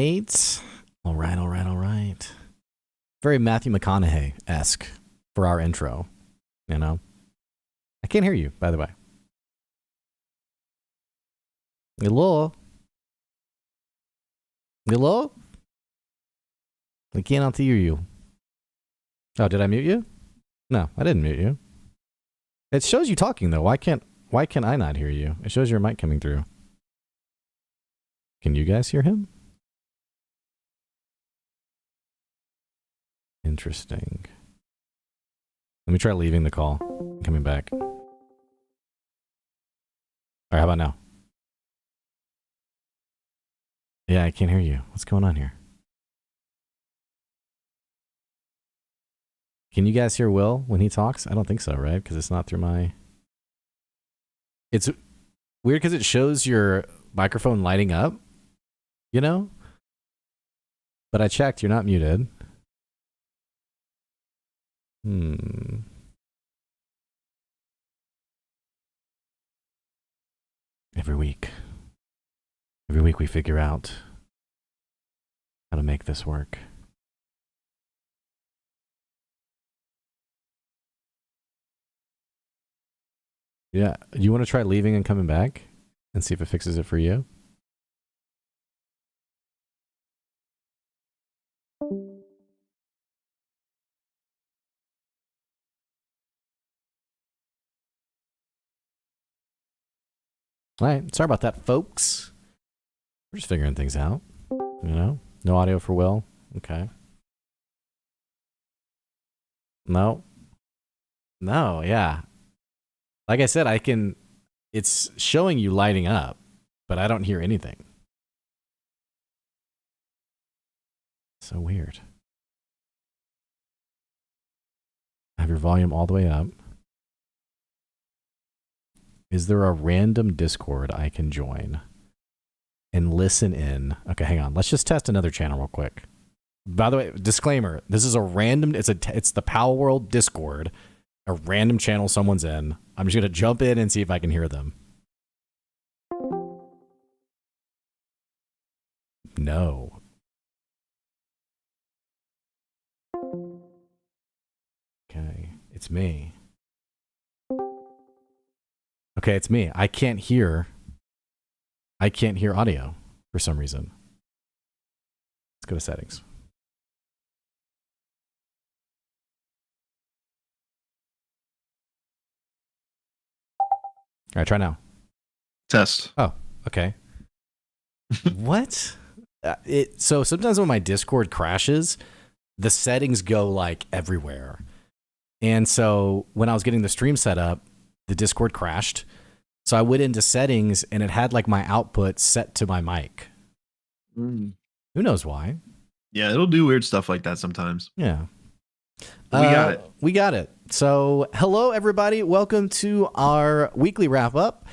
right. All right. Very Matthew McConaughey-esque for our intro, you know? I can't hear you, by the way. Hello? Hello? I cannot hear you. Oh, did I mute you? No, I didn't mute you. It shows you talking, though. Why can I not hear you? It shows your mic coming through. Can you guys hear him? Interesting. Let me try leaving the call. Coming back. All right, how about now? Yeah, I can't hear you. What's going on here? Can you guys hear Will when he talks? I don't think so, right? Because it's not through my... It's weird because it shows your microphone lighting up, you know? But I checked, you're not muted. Every week we figure out how to make this work. Yeah, you want to try leaving and coming back and see if it fixes it for you? All right, sorry about that, folks. We're just figuring things out, you know? No audio for Will? Okay. No, yeah. Like I said, it's showing you lighting up, but I don't hear anything. So weird. Have your volume all the way up. Is there a random Discord I can join and listen in? Okay, hang on. Let's just test another channel real quick. By the way, disclaimer, this is a random, it's the Pal World Discord, a random channel someone's in. I'm just going to jump in and see if I can hear them. No. Okay, it's me. Okay, it's me. I can't hear audio for some reason. Let's go to settings. All right, try now. Test. Oh, okay. What? So sometimes when my Discord crashes, the settings go like everywhere. And so when I was getting the stream set up, the Discord crashed. So I went into settings and it had like my output set to my mic. Who knows why? Yeah, it'll do weird stuff like that sometimes. Yeah. We got it. So hello, everybody. Welcome to our weekly wrap up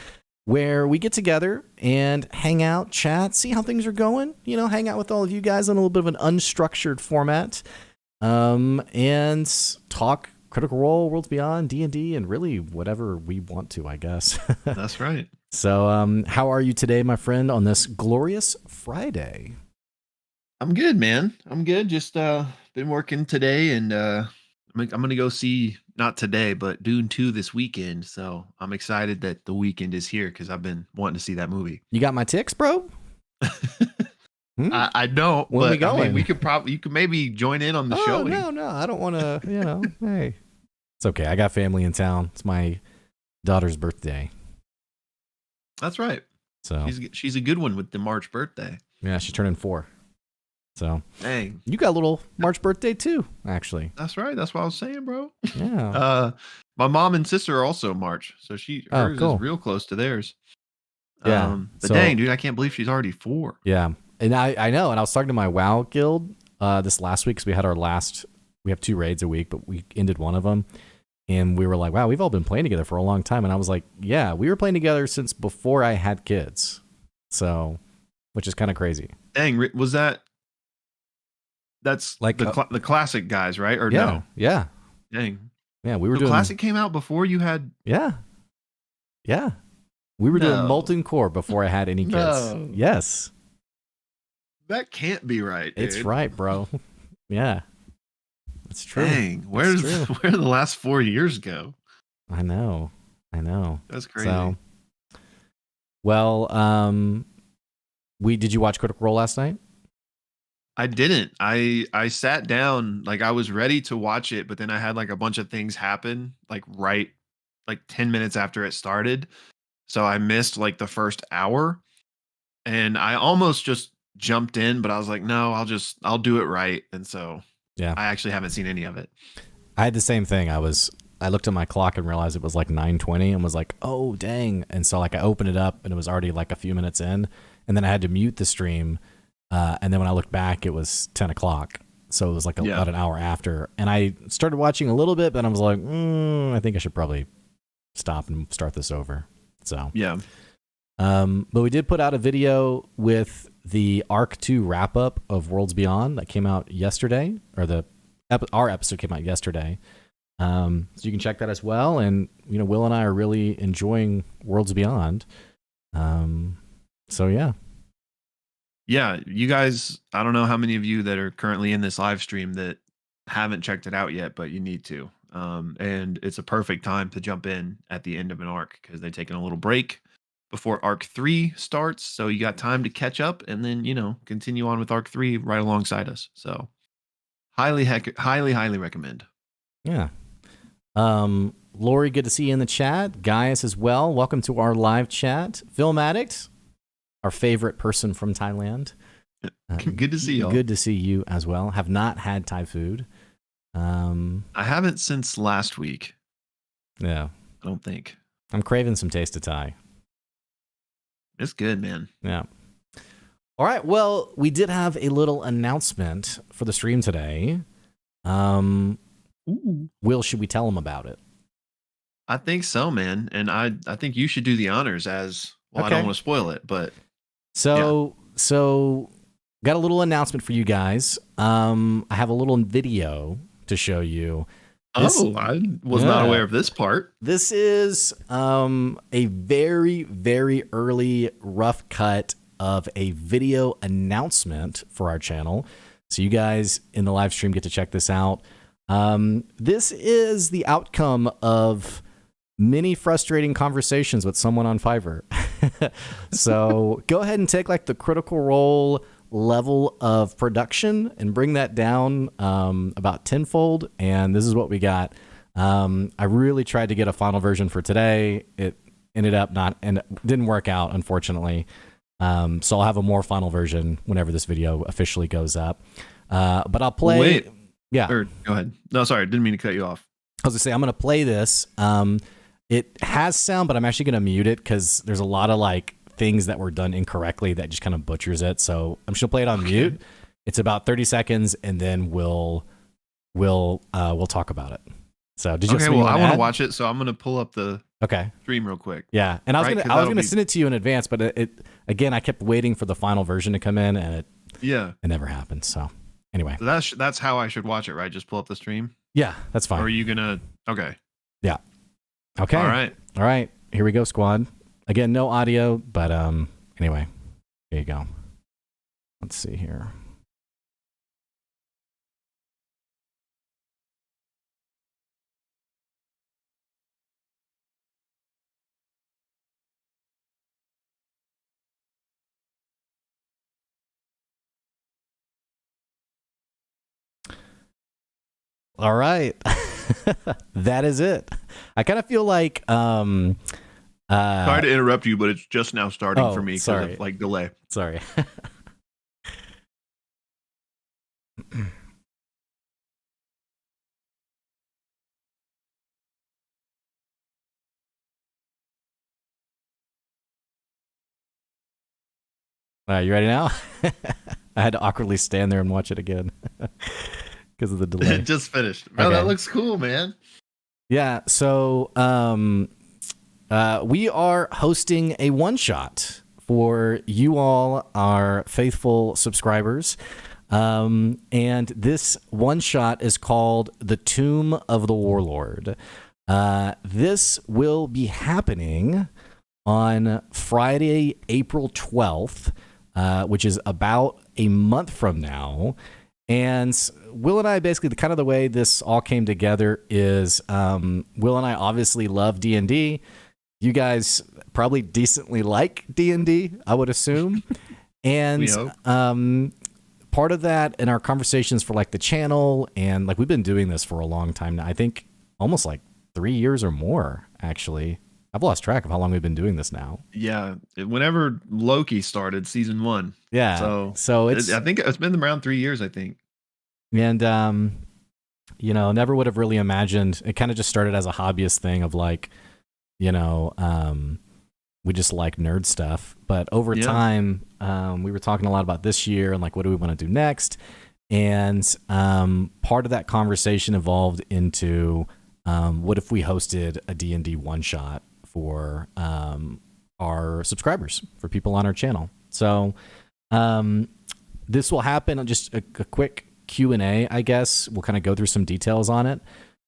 where we get together and hang out, chat, see how things are going, you know, hang out with all of you guys in a little bit of an unstructured format, and talk Critical Role, Worlds Beyond, D&D, and really whatever we want to, I guess. That's right. So how are you today, my friend, on this glorious Friday? I'm good, man. I'm good. Just been working today, and I'm going to go see, not today, but Dune 2 this weekend. So I'm excited that the weekend is here because I've been wanting to see that movie. You got my ticks, bro? I don't. When but we going? I mean, you could maybe join in on the show. No, I don't want to. You know, hey, it's okay. I got family in town. It's my daughter's birthday. That's right. So she's a good one with the March birthday. Yeah, she's turning 4. So hey, you got a little March birthday too, actually. That's right. That's what I was saying, bro. Yeah. My mom and sister are also March, so hers is real close to theirs. Yeah. But dang, dude, I can't believe she's already 4. Yeah, and I know. And I was talking to my WoW guild this last week because we had we have 2 raids a week, but we ended one of them, and we were like, wow, we've all been playing together for a long time. And I was like, yeah, we were playing together since before I had kids. So, which is kind of crazy. Dang, that's like the classic guys, right? Or no? Yeah. Dang. Yeah, we were the doing classic came out before you had. Yeah. We were doing Molten Core before I had any kids. No. Yes. That can't be right, dude. It's right, bro. Yeah, it's true. Dang, where did the last 4 years go? I know. That's crazy. So, well, did you watch Critical Role last night? I didn't. I sat down, like I was ready to watch it, but then I had like a bunch of things happen, like 10 minutes after it started. So I missed like the first hour, and I almost just jumped in, but I was like, no, I'll do it right. And so yeah, I actually haven't seen any of it. I had the same thing. I looked at my clock and realized it was like 9:20 and was like, oh dang. And so like I opened it up and it was already like a few minutes in, and then I had to mute the stream. And then when I looked back, it was 10 o'clock. So it was like about an hour after. And I started watching a little bit, but I was like, I think I should probably stop and start this over. So, yeah. But we did put out a video with the Arc 2 wrap up of Worlds Beyond that came out yesterday, or our episode came out yesterday. So you can check that as well. And, Will and I are really enjoying Worlds Beyond. So yeah. Yeah, you guys, I don't know how many of you that are currently in this live stream that haven't checked it out yet, but you need to. And it's a perfect time to jump in at the end of an arc because they're taking a little break before Arc 3 starts. So you got time to catch up and then, continue on with Arc 3 right alongside us. So highly recommend. Yeah. Lori, good to see you in the chat. Gaius as well. Welcome to our live chat. Film Addict, our favorite person from Thailand. Good to see you. Good to see you as well. Have not had Thai food. I haven't since last week. Yeah. I don't think. I'm craving some taste of Thai. It's good, man. Yeah. All right. Well, we did have a little announcement for the stream today. Will, should we tell them about it? I think so, man. And I think you should do the honors as well. Okay. I don't want to spoil it, but so got a little announcement for you guys. I have a little video to show you. I was not aware of this part. This is a very, very early rough cut of a video announcement for our channel. So you guys in the live stream get to check this out. This is the outcome of many frustrating conversations with someone on Fiverr. So go ahead and take like the Critical Role level of production and bring that down about tenfold. And this is what we got. I really tried to get a final version for today. It ended up didn't work out, unfortunately. So I'll have a more final version whenever this video officially goes up. But I'll play. Wait. Yeah. Go ahead. No, sorry. Didn't mean to cut you off. I was going to say, I'm going to play this. It has sound, but I'm actually going to mute it because there's a lot of like things that were done incorrectly that just kind of butchers it. So I'm just going to play it on mute. It's about 30 seconds, and then we'll talk about it. So did you? Okay. Well, I want to watch it, so I'm going to pull up the stream real quick. Yeah, and I was going to send it to you in advance, but it again, I kept waiting for the final version to come in, and it never happened. So anyway, so that's how I should watch it, right? Just pull up the stream. Yeah, that's fine. Or are you gonna? Okay. Yeah. Okay. All right. Here we go, squad. Again, no audio, but anyway, here you go. Let's see here. All right. That is it. I kind of feel like sorry to interrupt you, but it's just now starting for me because of like delay. Sorry. You ready now? I had to awkwardly stand there and watch it again because of the delay. It just finished. Man, that looks cool, man. Yeah. So we are hosting a one-shot for you all, our faithful subscribers. And this one-shot is called The Tomb of the Warlord. This will be happening on Friday, April 12th. which is about a month from now. And Will and I basically, the way this all came together is Will and I obviously love D&D. You guys probably decently like D&D, I would assume. And part of that in our conversations for like the channel, and like we've been doing this for a long time now. I think almost like 3 years or more, actually. I've lost track of how long we've been doing this now. Yeah, whenever Loki started season 1. Yeah. So it's, I think it's been around 3 years, I think. And never would have really imagined. It kind of just started as a hobbyist thing of like, we just like nerd stuff. But over time, we were talking a lot about this year and like, what do we want to do next? And part of that conversation evolved into what if we hosted a D&D one shot for our subscribers, for people on our channel. So this will happen, just a quick Q&A, I guess. We'll kind of go through some details on it.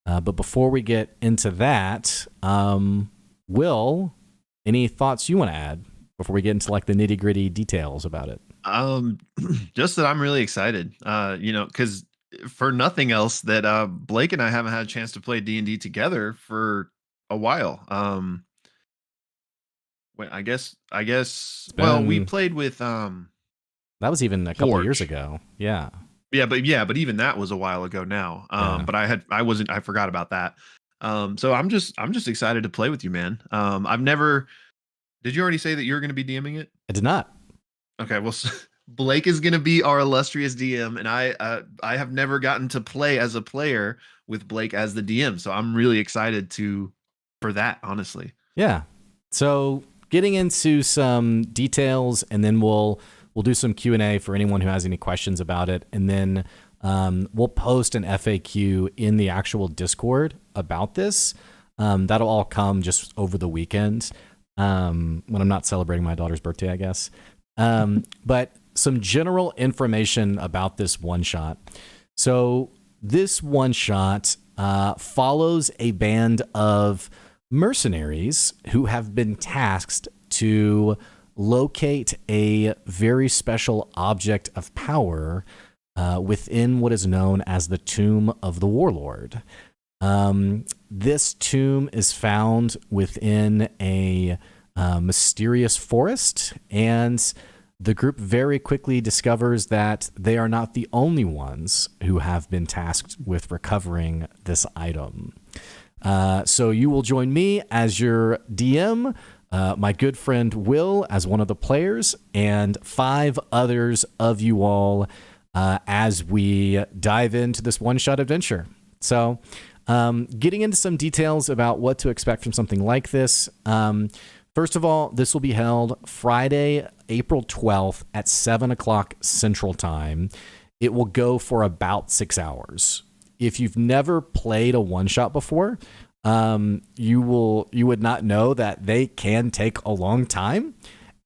But before we get into that, Will, any thoughts you want to add before we get into like the nitty gritty details about it? Just that I'm really excited, because for nothing else that Blake and I haven't had a chance to play D&D together for a while. I guess, well, we played with, that was even a couple years ago. Yeah. Yeah. But even that was a while ago now. But I forgot about that. So I'm just excited to play with you, man. Did you already say that you were going to be DMing it? I did not. Okay. Well, Blake is going to be our illustrious DM, and I have never gotten to play as a player with Blake as the DM. So I'm really excited for that, honestly. Yeah. So getting into some details, and then we'll do some Q&A for anyone who has any questions about it. And then we'll post an FAQ in the actual Discord about this. That'll all come just over the weekend when I'm not celebrating my daughter's birthday, I guess. But some general information about this one shot. So this one shot follows a band of mercenaries who have been tasked to locate a very special object of power within what is known as the Tomb of the Warlord. This tomb is found within a mysterious forest, and the group very quickly discovers that they are not the only ones who have been tasked with recovering this item. So you will join me as your DM, my good friend Will as one of the players, and 5 others of you all as we dive into this one-shot adventure. So getting into some details about what to expect from something like this. First of all, this will be held Friday, April 12th at 7 o'clock Central Time. It will go for about 6 hours. If you've never played a one-shot before, you would not know that they can take a long time.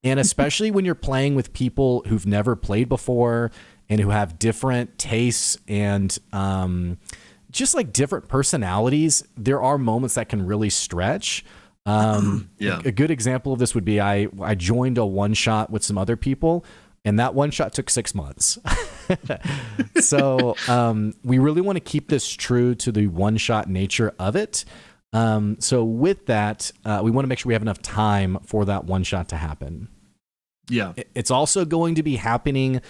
And especially when you're playing with people who've never played before and who have different tastes and just like different personalities, there are moments that can really stretch. A good example of this would be I joined a one shot with some other people, and that one shot took 6 months. So we really want to keep this true to the one shot nature of it. So with that, we want to make sure we have enough time for that one shot to happen. Yeah. It's also going to be happening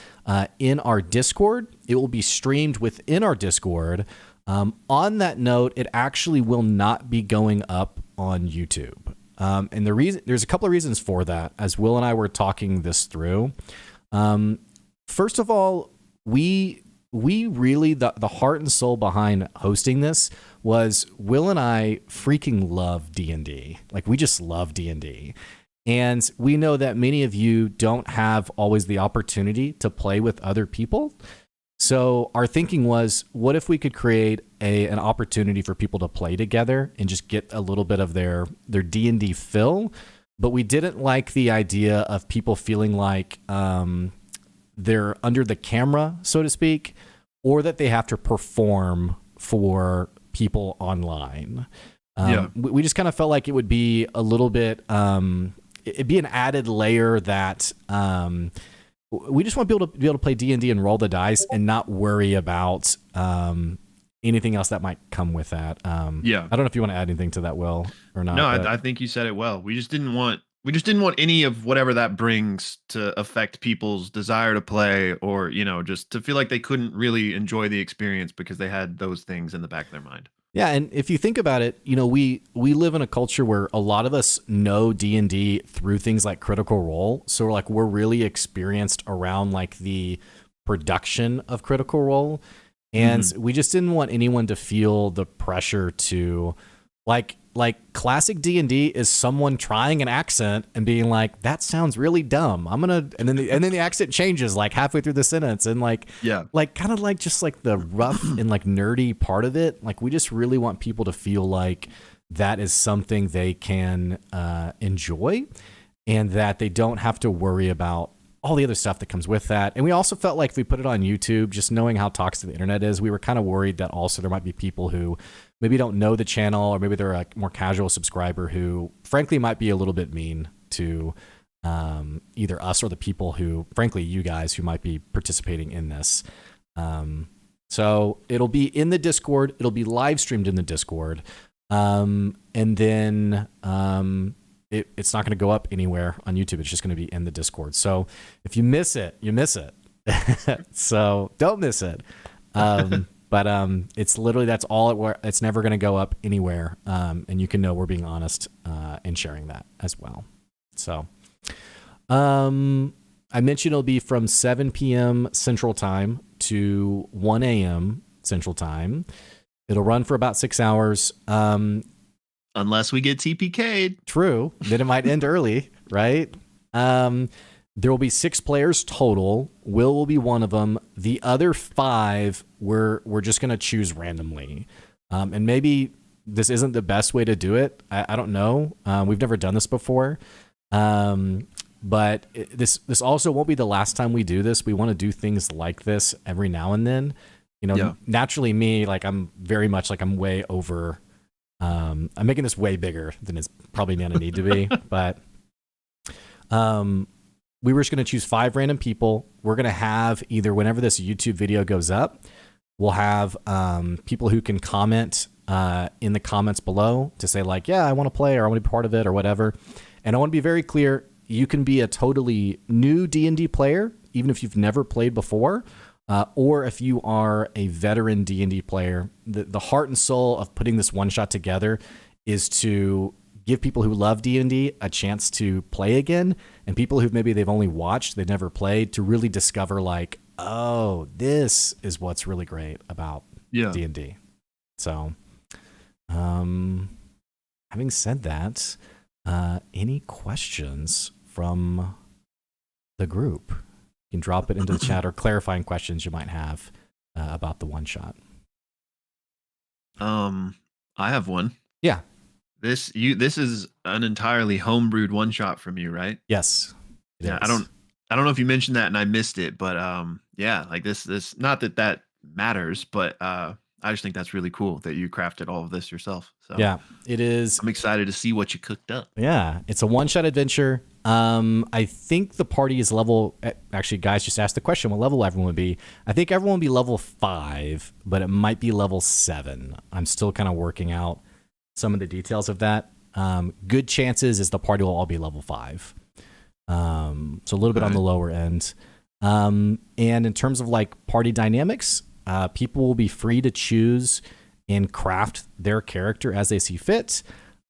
in our Discord. It will be streamed within our Discord. On that note, it actually will not be going up on YouTube. And there's a couple of reasons for that, as Will and I were talking this through. First of all, we really, the heart and soul behind hosting this was Will and I freaking love D&D. Like, we just love D&D. And we know that many of you don't have always the opportunity to play with other people. So our thinking was, what if we could create an opportunity for people to play together and just get a little bit of their D&D fill? But we didn't like the idea of people feeling like they're under the camera, so to speak, or that they have to perform for people online. We just kind of felt like it would be a little bit, it'd be an added layer that we just want people to be able to play D&D and roll the dice and not worry about anything else that might come with that. Yeah. I don't know if you want to add anything to that, Will, or not. No, I think you said it well. We just didn't want any of whatever that brings to affect people's desire to play, or just to feel like they couldn't really enjoy the experience because they had those things in the back of their mind. Yeah, and if you think about it, we live in a culture where a lot of us know D&D through things like Critical Role. So we're really experienced around like the production of Critical Role, and we just didn't want anyone to feel the pressure to like classic D&D is someone trying an accent and being like, that sounds really dumb. And then the accent changes like halfway through the sentence, and kind of like just like the rough and like nerdy part of it. Like we just really want people to feel like that is something they can enjoy, and that they don't have to worry about all the other stuff that comes with that. And we also felt like if we put it on YouTube, just knowing how toxic the internet is, we were kind of worried that also there might be people who maybe don't know the channel, or maybe they're a more casual subscriber who frankly might be a little bit mean to either us or the people who, frankly, you guys who might be participating in this. So it'll be in the Discord. It'll be live streamed in the Discord. And then it's not going to go up anywhere on YouTube. It's just going to be in the Discord. So if you miss it, you miss it. So don't miss it. But it's literally, that's all it's never going to go up anywhere. And you can know we're being honest in sharing that as well. So I mentioned it'll be from 7 p.m. Central Time to 1 a.m. Central Time. It'll run for about 6 hours. Unless we get TPK'd. True. Then it might end early, right? There will be 6 players total. Will be one of them. The other 5, we're just going to choose randomly. And maybe this isn't the best way to do it. I don't know. We've never done this before. But this also won't be the last time we do this. We want to do things like this every now and then. Naturally me, like I'm very much like I'm way over. I'm making this way bigger than it's probably going to need to be. But we were just going to choose 5 random people. We're going to have either whenever this YouTube video goes up, we'll have people who can comment in the comments below to say like, yeah, I want to play, or I want to be part of it, or whatever. And I want to be very clear. You can be a totally new D&D player, even if you've never played before, or if you are a veteran D&D player. The heart and soul of putting this one shot together is to give people who love D&D a chance to play again, and people who maybe they've only watched, they've never played, to really discover like, oh, this is what's really great about D&D. So, having said that, any questions from the group? You can drop it into the chat, or clarifying questions you might have about the one shot. I have one. Yeah. This is an entirely homebrewed one shot from you, right? Yes. Yeah. I don't know if you mentioned that and I missed it, but yeah, like this not that matters, but I just think that's really cool that you crafted all of this yourself. So yeah, it is. I'm excited to see what you cooked up. Yeah, it's a one-shot adventure. I think the party is level. Actually, guys, just asked the question: what level everyone would be? I think everyone would be level 5, but it might be level 7. I'm still kind of working out some of the details of that. Good chances is the party will all be level 5. So a little bit on the lower end. And in terms of like party dynamics, people will be free to choose and craft their character as they see fit.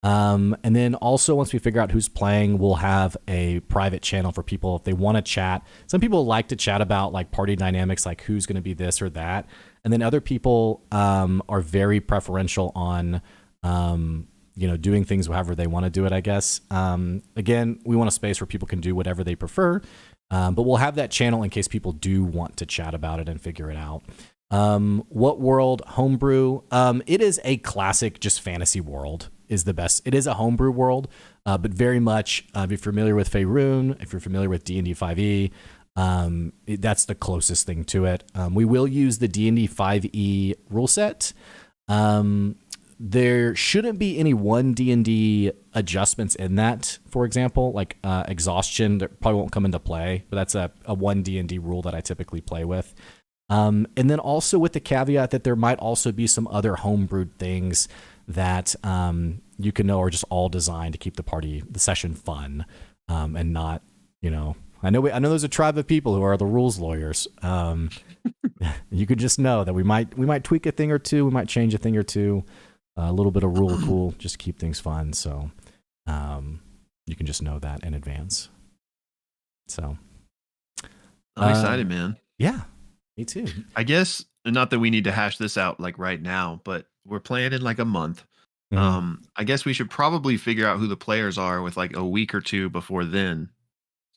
And then also once we figure out who's playing, we'll have a private channel for people if they want to chat. Some people like to chat about like party dynamics, like who's going to be this or that. And then other people are very preferential on doing things however they want to do it, I guess. Again, we want a space where people can do whatever they prefer. But we'll have that channel in case people do want to chat about it and figure it out. What world? Homebrew. It is a classic, just fantasy world is the best. It is a homebrew world, but very much, if you're familiar with Faerun, if you're familiar with D&D 5e, that's the closest thing to it. We will use the D&D 5e rule set. there shouldn't be any one D&D adjustments in that. For example, like exhaustion that probably won't come into play, but that's a one D&D rule that I typically play with. And then also with the caveat that there might also be some other homebrewed things that you can know are just all designed to keep the session fun, and not, I know there's a tribe of people who are the rules lawyers. You could just know that we might tweak a thing or two, we might change a thing or two, a little bit of rule cool, just keep things fun. So you can just know that in advance. So I'm excited, man. Yeah, me too. I guess not that we need to hash this out like right now, but we're playing in like a month. I guess we should probably figure out who the players are with like a week or two before then,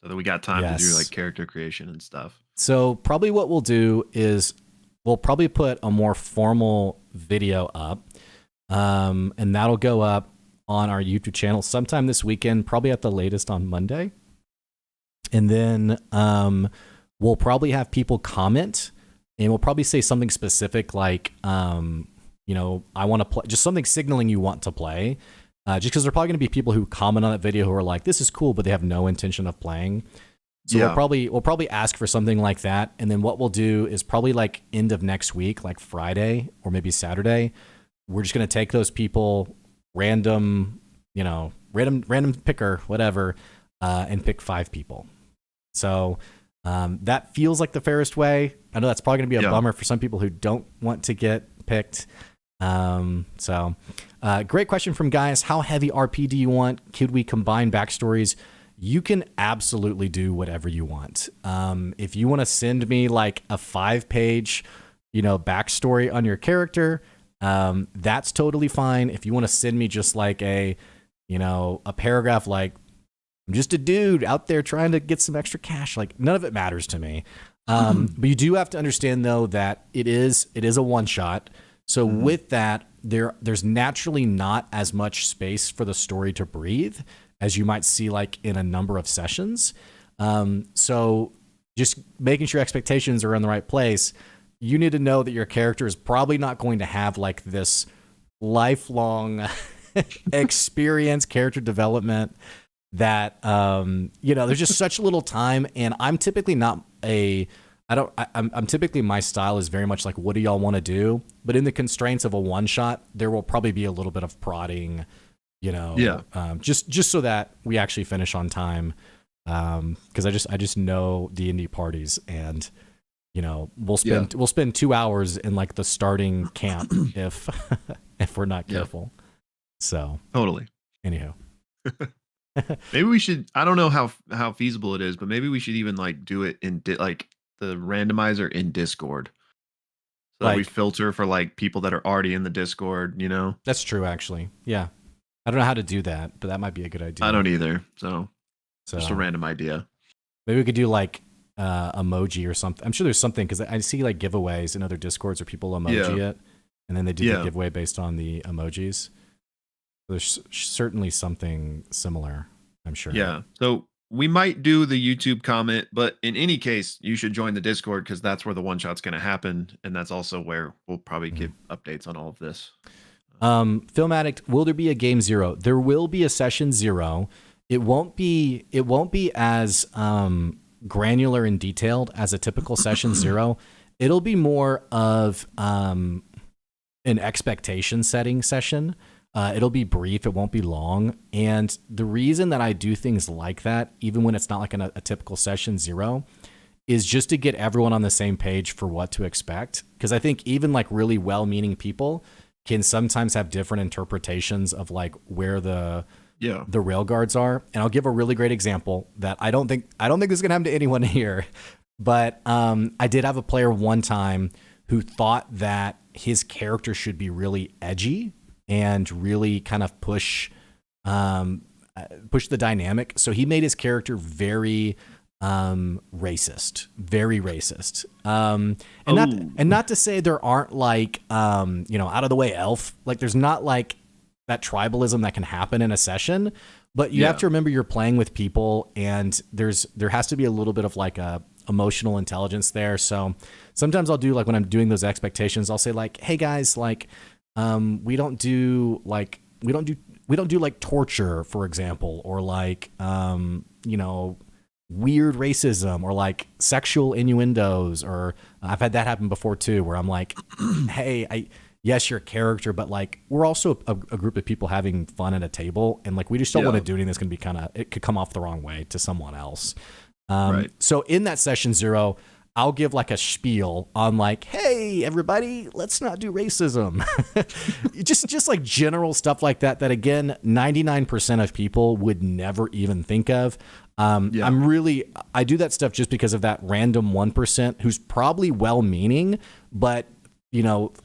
so that we got time to do like character creation and stuff. So probably what we'll do is we'll probably put a more formal video up, and that'll go up on our YouTube channel sometime this weekend, probably at the latest on Monday. And then we'll probably have people comment, and we'll probably say something specific like, I want to play, just something signaling you want to play. Just because there are probably going to be people who comment on that video who are like, this is cool, but they have no intention of playing. So we'll probably ask for something like that. And then what we'll do is probably like end of next week, like Friday or maybe Saturday, we're just going to take those people, random picker, whatever, and pick 5 people. So that feels like the fairest way. I know that's probably going to be a bummer for some people who don't want to get picked. Great question from guys. How heavy RP do you want? Could we combine backstories? You can absolutely do whatever you want. If you want to send me like a 5-page, backstory on your character, that's totally fine. If you want to send me just like a paragraph, like, I'm just a dude out there trying to get some extra cash, like, none of it matters to me. But you do have to understand though that it is a one shot. So with that, there's naturally not as much space for the story to breathe as you might see like in a number of sessions. So just making sure expectations are in the right place. You need to know that your character is probably not going to have like this lifelong experience, character development that, there's just such little time. And I'm typically not I'm typically, my style is very much like, what do y'all want to do? But in the constraints of a one shot, there will probably be a little bit of prodding, just so that we actually finish on time. Cause I just know D&D parties, and, we'll spend 2 hours in like the starting camp if we're not careful. So totally. Anyhow, maybe we should, I don't know how feasible it is, but maybe we should even like do it in like the randomizer in Discord, so that we filter for like people that are already in the Discord. That's true, actually. Yeah, I don't know how to do that, but that might be a good idea. I don't either. So just a random idea. Maybe we could do like emoji or something. I'm sure there's something, because I see like giveaways in other Discords where people emoji it, and then they do the giveaway based on the emojis. There's certainly something similar, I'm sure. Yeah. So we might do the YouTube comment, but in any case, you should join the Discord, because that's where the one shot's going to happen, and that's also where we'll probably give updates on all of this. Film Addict, will there be a game 0? There will be a session 0. It won't be as granular and detailed as a typical session 0. It'll be more of an expectation setting session. It'll be brief. It won't be long. And the reason that I do things like that, even when it's not like a typical session 0, is just to get everyone on the same page for what to expect. Because I think even like really well-meaning people can sometimes have different interpretations of like where the rail guards are. And I'll give a really great example that I don't think this is gonna happen to anyone here. But I did have a player one time who thought that his character should be really edgy and really kind of push the dynamic. So he made his character very racist, very racist. And not to say there aren't like out of the way elf, like there's not like that tribalism that can happen in a session, but you have to remember you're playing with people, and there has to be a little bit of like a emotional intelligence there. So sometimes I'll do like, when I'm doing those expectations, I'll say like, hey guys, like, We don't do like torture, for example, or like weird racism or like sexual innuendos, or I've had that happen before too, where I'm like, hey, yes, you're a character, but like we're also a group of people having fun at a table, and like we just don't want to do anything that's going to be it could come off the wrong way to someone else. Right. So in that session 0, I'll give like a spiel on like, hey, everybody, let's not do racism. just like general stuff like that again, 99% of people would never even think of. I do that stuff just because of that random 1% who's probably well-meaning, but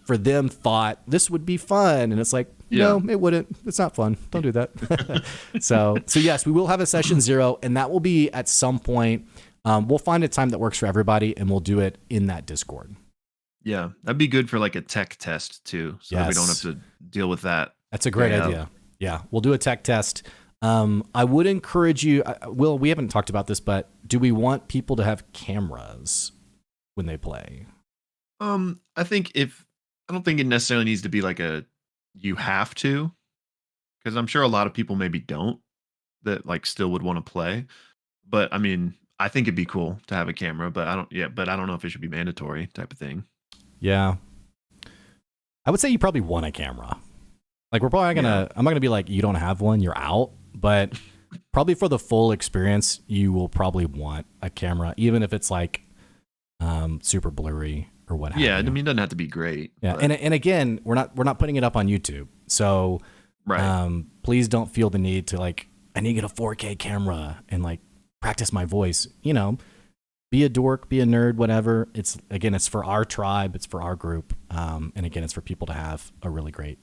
for them thought this would be fun. And it's like, no, it wouldn't. It's not fun. Don't do that. So yes, we will have a session 0, and that will be at some point. We'll find a time that works for everybody, and we'll do it in that Discord. Yeah, that'd be good for like a tech test too, so that we don't have to deal with that. That's a great idea. Yeah, we'll do a tech test. I would encourage you, Will, we haven't talked about this, but do we want people to have cameras when they play? I don't think it necessarily needs to be like you have to, because I'm sure a lot of people maybe don't, that like still would want to play. But I mean, I think it'd be cool to have a camera, but I don't know if it should be mandatory type of thing. Yeah. I would say you probably want a camera. Like we're probably I'm not gonna be like, you don't have one, you're out. But probably for the full experience, you will probably want a camera, even if it's like super blurry or what have you. Yeah, I mean, it doesn't have to be great. Yeah, and again, we're not putting it up on YouTube, so please don't feel the need to like, I need to get a 4K camera and like practice my voice. Be a dork, be a nerd, whatever. It's for our tribe, it's for our group, and again, it's for people to have a great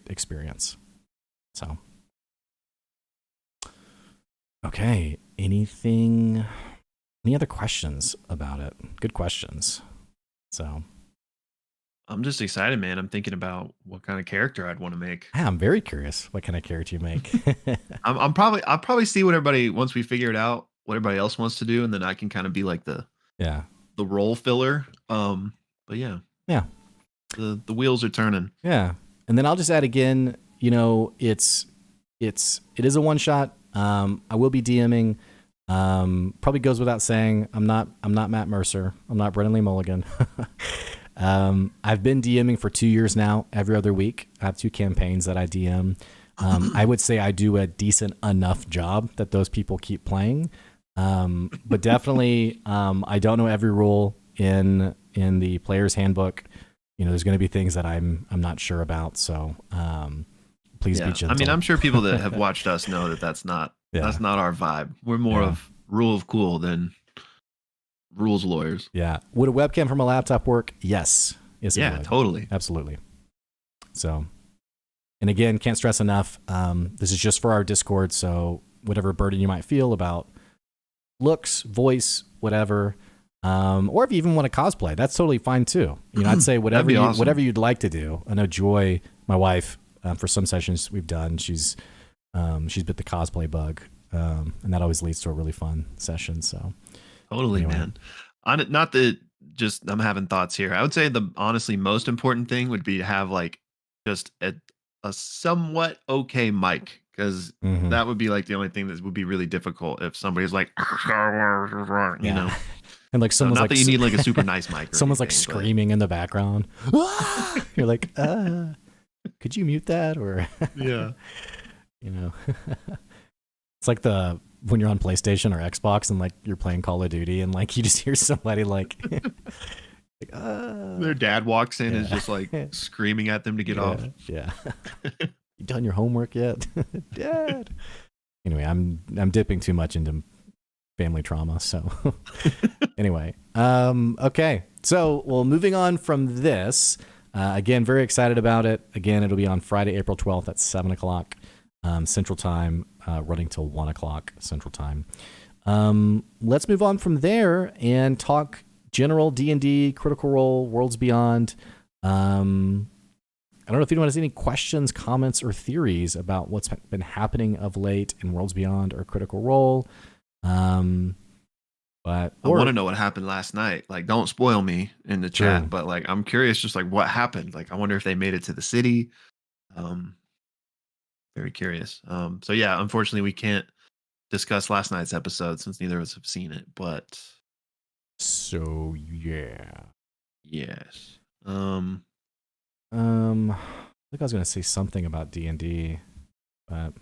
experience. So. Okay. Any other questions about it? Good questions. So I'm just excited, man. I'm thinking about what kind of character I'd want to make. Yeah, I'm very curious what kind of character you make. I'll probably see what everybody, once we figure it out, what everybody else wants to do, and then I can kind of be like the role filler. But yeah. The wheels are turning. Yeah. And then I'll just add again, it is a one shot. I will be DMing. Probably goes without saying, I'm not Matt Mercer. I'm not Brennan Lee Mulligan. I've been DMing for 2 years now, every other week. I have 2 campaigns that I DM. I would say I do a decent enough job that those people keep playing. But definitely, I don't know every rule in the player's handbook. There's going to be things that I'm not sure about. So, please be gentle. I mean, I'm sure people that have watched us know that that's not our vibe. We're more of rule of cool than rules lawyers. Yeah. Would a webcam from a laptop work? Yes. Yes, it would. Totally. Absolutely. So, and again, can't stress enough. This is just for our Discord. So whatever burden you might feel about looks, voice, whatever, or if you even want to cosplay, that's totally fine too. I'd say whatever you'd like to do. I know Joy, my wife, for some sessions we've done, she's bit the cosplay bug, and that always leads to a really fun session. So totally, anyway. Man. Not that just I'm having thoughts here. I would say the honestly most important thing would be to have like just a somewhat okay mic, because that would be like the only thing that would be really difficult if somebody's like, you know. And like someone's not that you need like a super nice mic. Someone's like screaming in the background. You're like, could you mute that? Or it's like when you're on PlayStation or Xbox and like you're playing Call of Duty and like you just hear somebody like, their dad walks in and is just like screaming at them to get off. Yeah. You done your homework yet? Dad. Anyway, I'm dipping too much into family trauma. So anyway, okay. So, well, moving on from this, again, very excited about it. Again, it'll be on Friday, April 12th at 7:00 Central Time, running till 1:00 Central Time. Let's move on from there and talk general D&D, Critical Role, Worlds Beyond. I don't know if anyone has any questions, comments, or theories about what's been happening of late in Worlds Beyond or Critical Role. But I want to know what happened last night. Like, don't spoil me in the chat, true. but like, I'm curious, just like what happened. Like, I wonder if they made it to the city. Um, Very curious. So yeah, unfortunately, we can't discuss last night's episode since neither of us have seen it. But So yeah. yes. I think I was gonna say something about D&D, but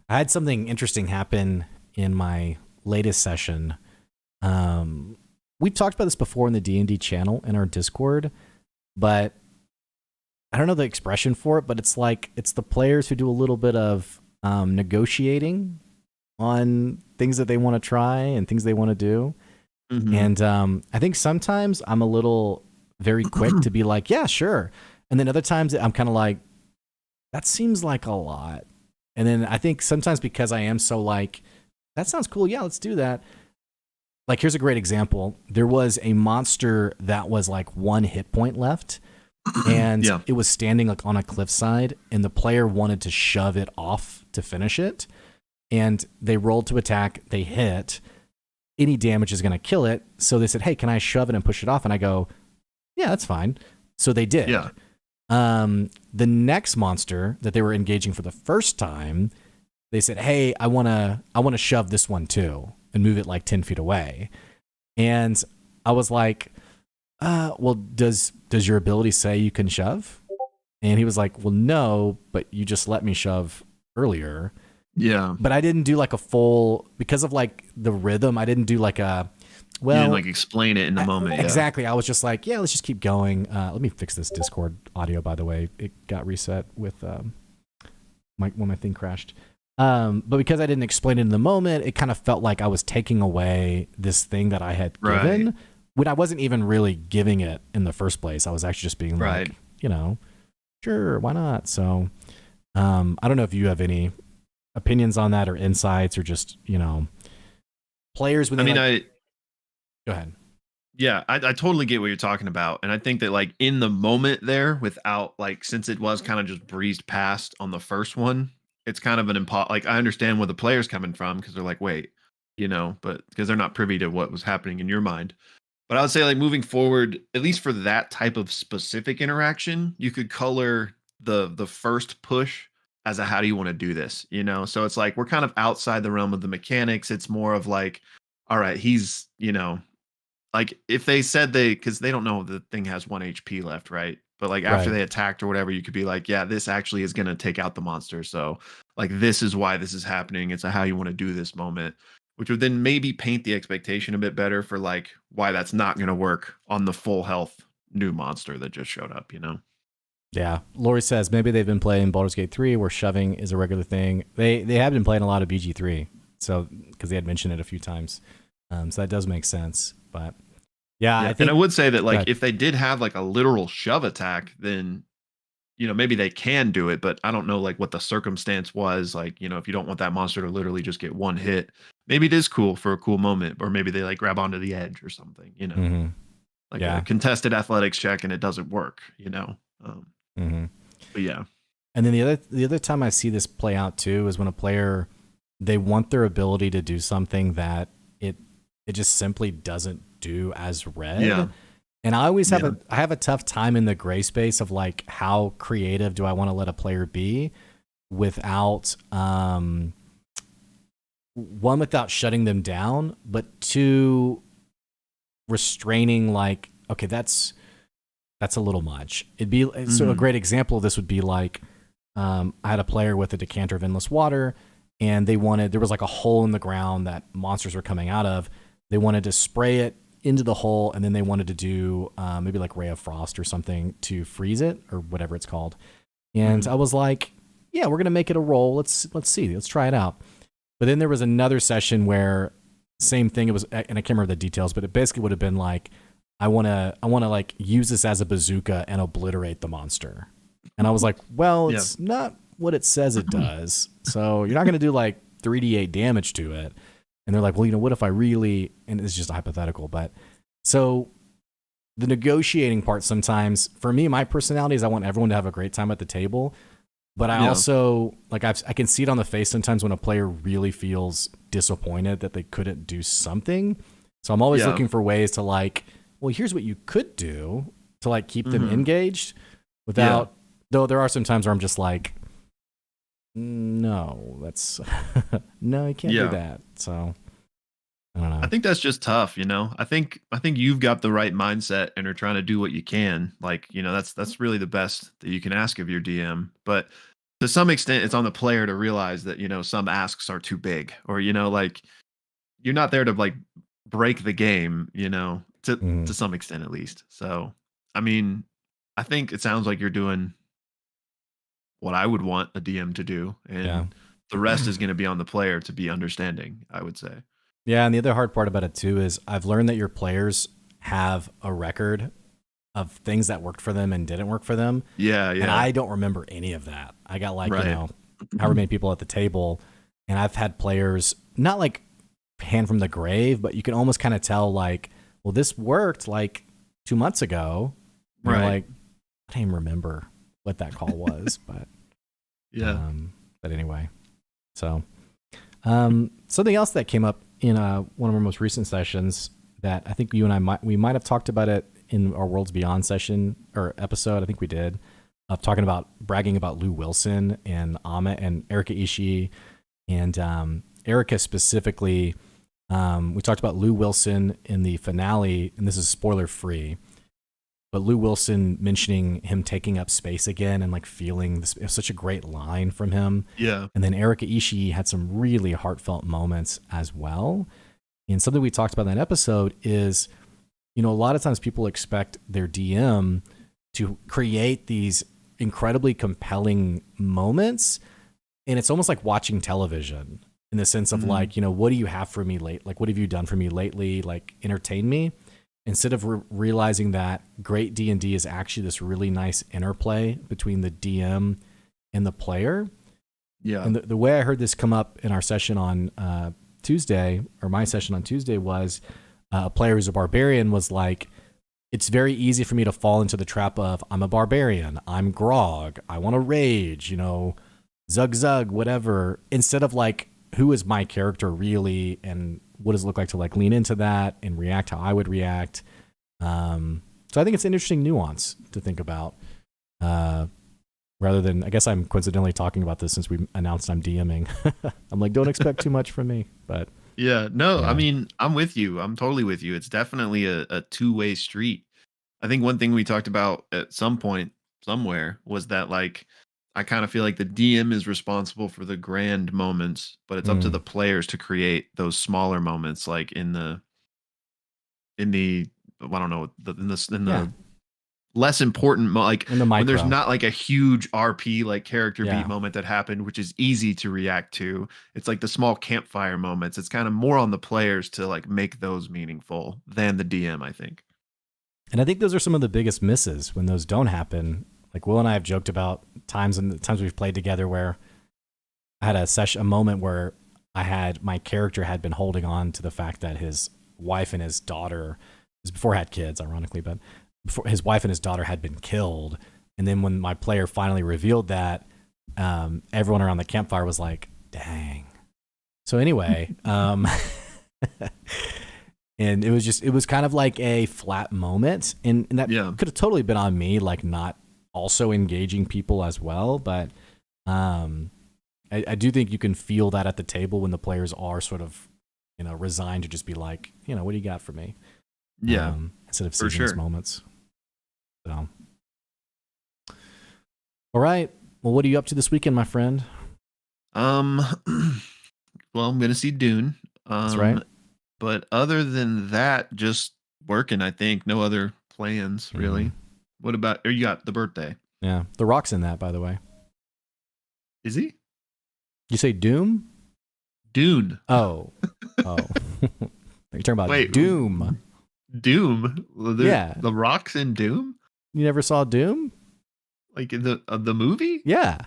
I had something interesting happen in my latest session. We've talked about this before in the D&D channel in our Discord, but I don't know the expression for it, but it's like it's the players who do a little bit of negotiating on things that they want to try and things they want to do. Mm-hmm. And I think sometimes I'm a little very quick to be like, yeah, sure. And then other times I'm kind of like, that seems like a lot. And then I think sometimes because I am so like, that sounds cool. Yeah, let's do that. Like, here's a great example. There was a monster that was like 1 hit point left. And Yeah. it was standing like on a cliffside, and the player wanted to shove it off to finish it. And they rolled to attack. They hit. Any damage is going to kill it. So they said, hey, can I shove it and push it off? And I go, yeah, that's fine. So they did. Yeah. The next monster that they were engaging for the first time, they said, hey, I want to shove this one too and move it like 10 feet away. And I was like, well, does your ability say you can shove? And he was like, well, no, but you just let me shove earlier. Yeah. But I didn't do like a full, because of like the rhythm, I didn't do like a, well, you didn't like explain it in the moment. Exactly. I was just like, yeah, let's just keep going. Let me fix this Discord audio, by the way. It got reset with when my thing crashed. But because I didn't explain it in the moment, it kind of felt like I was taking away this thing that I had given when I wasn't even really giving it in the first place. I was actually just being like, sure, why not? So I don't know if you have any opinions on that or insights or just, players when they go ahead. Yeah, I totally get what you're talking about. And I think that like in the moment there, without like, since it was kind of just breezed past on the first one, it's kind of an like, I understand where the player's coming from because they're like, wait, but because they're not privy to what was happening in your mind. But I would say like moving forward, at least for that type of specific interaction, you could color the first push as a how do you want to do this, So it's like we're kind of outside the realm of the mechanics. It's more of like, all right, he's, like if they said because they don't know the thing has 1 HP left, right? But like after they attacked or whatever, you could be like, yeah, this actually is going to take out the monster. So like this is why this is happening. It's a how you want to do this moment, which would then maybe paint the expectation a bit better for like why that's not going to work on the full health new monster that just showed up, Yeah. Lori says maybe they've been playing Baldur's Gate 3 where shoving is a regular thing. They have been playing a lot of BG3, so because they had mentioned it a few times. So that does make sense. But yeah, I think, and I would say that like if they did have like a literal shove attack, then maybe they can do it, but I don't know like what the circumstance was. Like, if you don't want that monster to literally just get 1 hit, maybe it is cool for a cool moment, or maybe they like grab onto the edge or something, Mm-hmm. like a contested athletics check and it doesn't work, Mm-hmm. But yeah. And then the other time I see this play out too is when a player, they want their ability to do something that it just simply doesn't do as read. Yeah. And I always have a tough time in the gray space of like, how creative do I want to let a player be without, one, without shutting them down, but 2, restraining like, okay, that's a little much. It'd be so a great example of this would be like, I had a player with a decanter of endless water, and there was like a hole in the ground that monsters were coming out of. They wanted to spray it into the hole, and then they wanted to do maybe like Ray of Frost or something to freeze it or whatever it's called. And I was like, yeah, we're gonna make it a roll. Let's see, let's try it out. But then there was another session where same thing. It was, and I can't remember the details, but it basically would have been like, I wanna like use this as a bazooka and obliterate the monster. And I was like, well, it's not what it says it does. So you're not gonna do like 3d8 damage to it. And they're like, well, what if I really, and it's just a hypothetical, but so the negotiating part sometimes, for me, my personality is I want everyone to have a great time at the table. But I also, like, I can see it on the face sometimes when a player really feels disappointed that they couldn't do something. So I'm always looking for ways to like, well, here's what you could do to like keep them engaged without, though there are some times where I'm just like, no, that's no, you can't do that. So I don't know. I think that's just tough, you know. I think you've got the right mindset and are trying to do what you can. Like, you know, that's really the best that you can ask of your DM. But to some extent, it's on the player to realize that, you know, some asks are too big, or, you know, like you're not there to like break the game, you know, to some extent at least. So, I mean, I think it sounds like you're doing what I would want a DM to do, and the rest is going to be on the player to be understanding, I would say. Yeah, and the other hard part about it too is I've learned that your players have a record of things that worked for them and didn't work for them. Yeah. And I don't remember any of that. I got like, you know, however many people at the table, and I've had players not like hand from the grave, but you can almost kind of tell like, well, this worked like 2 months ago. Right. Like, I don't even remember what that call was, but but anyway, so something else that came up in one of our most recent sessions that I think you and I might have talked about it in our Worlds Beyond session or episode. I think we did, of talking about bragging about Lou Wilson and Amit and Erika Ishii, and Erika specifically. We talked about Lou Wilson in the finale, and this is spoiler free. But Lou Wilson mentioning him taking up space again and like feeling this, it was such a great line from him. Yeah. And then Erika Ishii had some really heartfelt moments as well. And something we talked about in that episode is, you know, a lot of times people expect their DM to create these incredibly compelling moments. And it's almost like watching television in the sense of like, you know, what do you have for me late? Like, what have you done for me lately? Like, entertain me. Instead of realizing that great D&D is actually this really nice interplay between the DM and the player. Yeah. And the way I heard this come up in our session on Tuesday, or my session on Tuesday, was a player who's a barbarian was like, it's very easy for me to fall into the trap of, I'm a barbarian, I'm grog, I want to rage, you know, zug zug, whatever. Instead of like, who is my character really, and what does it look like to like lean into that and react how I would react. So I think it's an interesting nuance to think about, rather than, I guess I'm coincidentally talking about this since we announced I'm DMing. I'm like, don't expect too much from me, but yeah, I mean, I'm with you. I'm totally with you. It's definitely a two-way street. I think one thing we talked about at some point somewhere was that like, I kind of feel like the DM is responsible for the grand moments, but it's up to the players to create those smaller moments, like in the I don't know, in the less important, like in the micro. When there's not like a huge RP like character beat moment that happened, which is easy to react to. It's like the small campfire moments. It's kind of more on the players to like make those meaningful than the DM, I think. And I think those are some of the biggest misses when those don't happen. Like Will and I have joked about times we've played together where I had a moment where my character had been holding on to the fact that his wife and his daughter, this was before I had kids, ironically, but before his wife and his daughter had been killed. And then when my player finally revealed that, everyone around the campfire was like, dang. So anyway, and it was kind of like a flat moment. And that could have totally been on me, like not also engaging people as well, but I do think you can feel that at the table when the players are sort of, you know, resigned to just be like, you know, what do you got for me? Instead of seizing these moments. So, all right. Well, what are you up to this weekend, my friend? Well, I'm gonna see Dune. That's right. But other than that, just working. I think no other plans really. What about? Or you got the birthday? Yeah, The Rock's in that, by the way. Is he? You say Doom? Dune. Oh. You're talking about Doom. Doom. Yeah. The Rock's in Doom. You never saw Doom? Like in the movie? Yeah.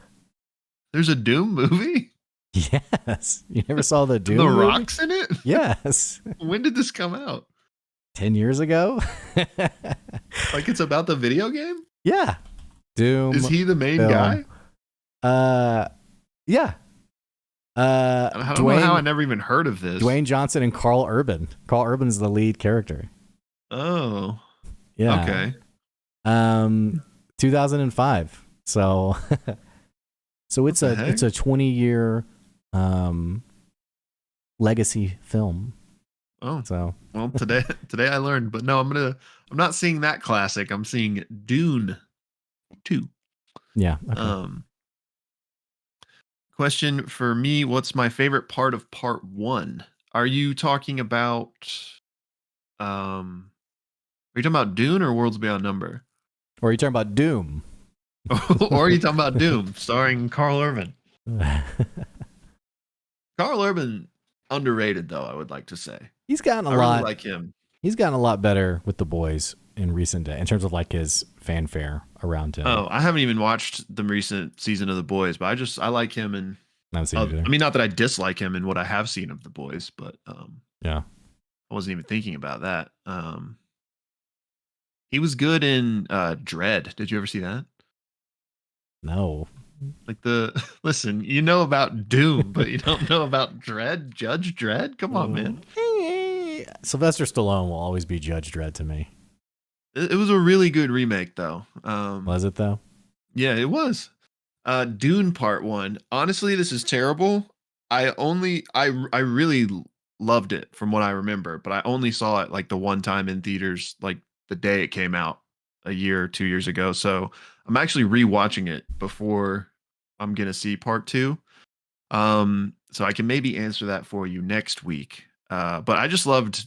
There's a Doom movie? Yes. You never saw the Doom The movie? Rock's in it? Yes. When did this come out? 10 years ago? Like it's about the video game? Yeah. Doom. Is he the main guy? Yeah. I don't know how I never even heard of this. Dwayne Johnson and Carl Urban. Carl Urban's the lead character. Oh, Yeah. okay. 2005. So, so it's a 20-year legacy film. Oh, so well, today I learned, but no, I'm not seeing that classic. I'm seeing Dune 2. Yeah. Okay. Question for me: what's my favorite part of part 1? Are you talking about Dune or Worlds Beyond Number? Or are you talking about Doom? Or are you talking about Doom, starring Carl Urban? Carl Urban, underrated though, I would like to say. He's gotten I really like him. He's gotten a lot better with The Boys in recent days in terms of like his fanfare around him. Oh, I haven't even watched the recent season of The Boys, but I like him, and I mean, not that I dislike him in what I have seen of The Boys, but yeah, I wasn't even thinking about that. He was good in Dread. Did you ever see that? No. Like listen, you know about Doom, but you don't know about Dredd, Judge Dredd? Come on, man. Sylvester Stallone will always be Judge Dredd to me. It was a really good remake, though. Was it though? Yeah, it was. Dune Part 1. Honestly, this is terrible. I really loved it from what I remember, but I only saw it like the one time in theaters, like the day it came out a year or 2 years ago. So I'm actually rewatching it before I'm gonna see part 2. So I can maybe answer that for you next week. But I just loved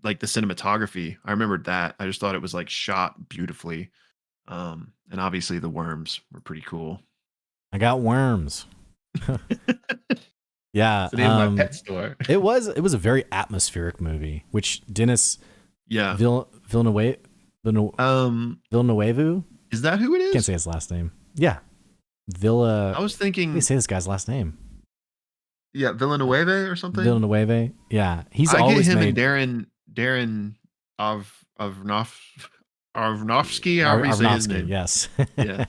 like the cinematography. I remembered that. I just thought it was like shot beautifully. And obviously the worms were pretty cool. I got worms. Yeah. It's the name of my pet store. It was a very atmospheric movie, which Dennis Villeneuve. Is that who it is? Can't say his last name. Yeah. Villa. I was thinking. Let me say this guguy's last name. Yeah, Villeneuve or something. Villeneuve. Yeah, I get him and Darren Aronofsky. However you say his name. Yes. Yeah.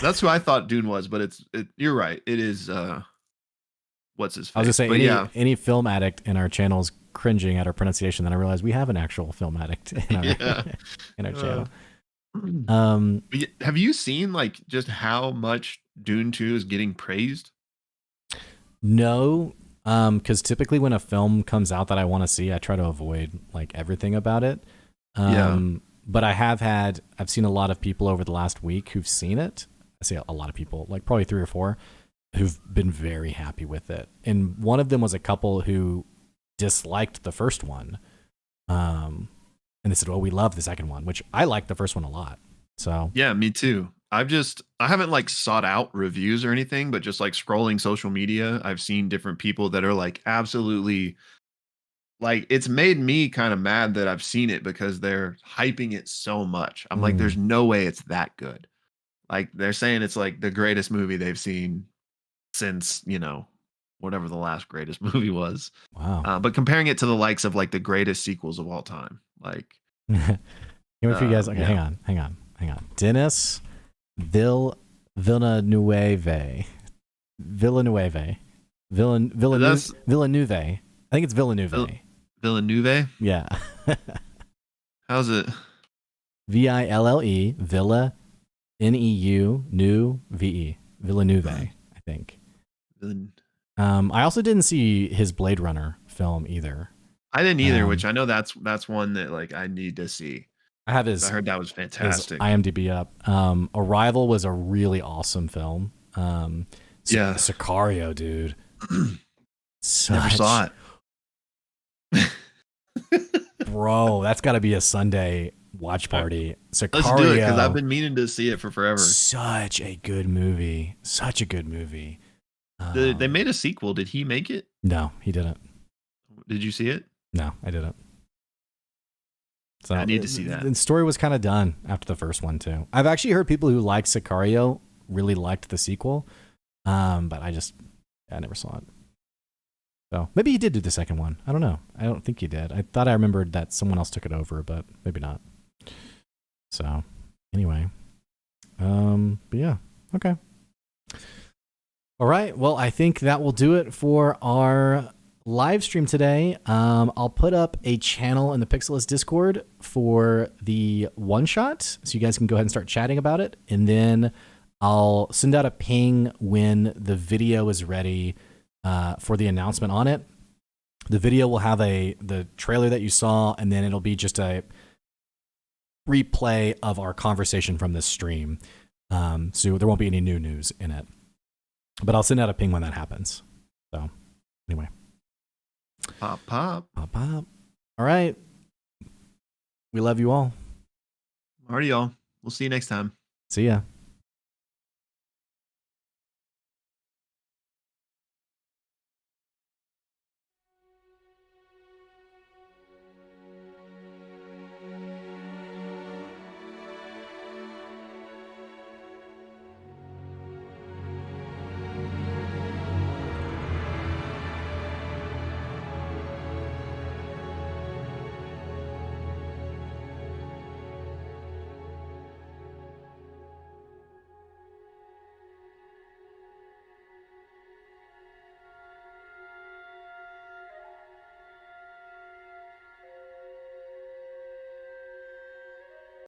That's who I thought Dune was, but you're right. It is. What's his face? I was just saying, any film addict in our channel is cringing at our pronunciation. Then I realized we have an actual film addict in our in our channel. Have you seen like just how much Dune 2 is getting praised? No, because typically when a film comes out that I want to see, I try to avoid like everything about it. But I've seen a lot of people over the last week who've seen it. I say a lot of people, like probably 3 or 4, who've been very happy with it. And one of them was a couple who disliked the first one. And they said, "Well, we love the second one," which I liked the first one a lot. So yeah, me too. I haven't like sought out reviews or anything, but just like scrolling social media, I've seen different people that are like absolutely like, it's made me kind of mad that I've seen it because they're hyping it so much. I'm like, there's no way it's that good. Like they're saying it's like the greatest movie they've seen since, whatever the last greatest movie was. Wow. But comparing it to the likes of like the greatest sequels of all time, like. Give me for you guys. Okay, yeah. Hang on. Dennis Villeneuve. I think it's Villeneuve. Villeneuve? Yeah. How's it? Ville, Villa, Neu, New, Ve. Villeneuve, I think. I also didn't see his Blade Runner film either. I didn't either, which I know that's one that like I need to see. I heard that was fantastic. IMDb up. Arrival was a really awesome film. Sicario, dude. Never saw it. Bro, that's got to be a Sunday watch party. Sicario. Let's do it because I've been meaning to see it for forever. Such a good movie. They made a sequel. Did he make it? No, he didn't. Did you see it? No, I didn't. So I need to see that. The story was kind of done after the first one too. I've actually heard people who liked Sicario really liked the sequel, but I never saw it. So maybe he did do the second one. I don't know. I don't think he did. I thought I remembered that someone else took it over, but maybe not. So anyway, but yeah, okay. All right. Well, I think that will do it for our live stream today. I'll put up a channel in the Pixelist Discord for the one shot, so you guys can go ahead and start chatting about it. And then I'll send out a ping when the video is ready for the announcement on it. The video will have the trailer that you saw, and then it'll be just a replay of our conversation from this stream. So there won't be any new news in it. But I'll send out a ping when that happens. So, anyway. Pop, pop. Pop, pop. All right. We love you all. Alrighty, y'all. We'll see you next time. See ya.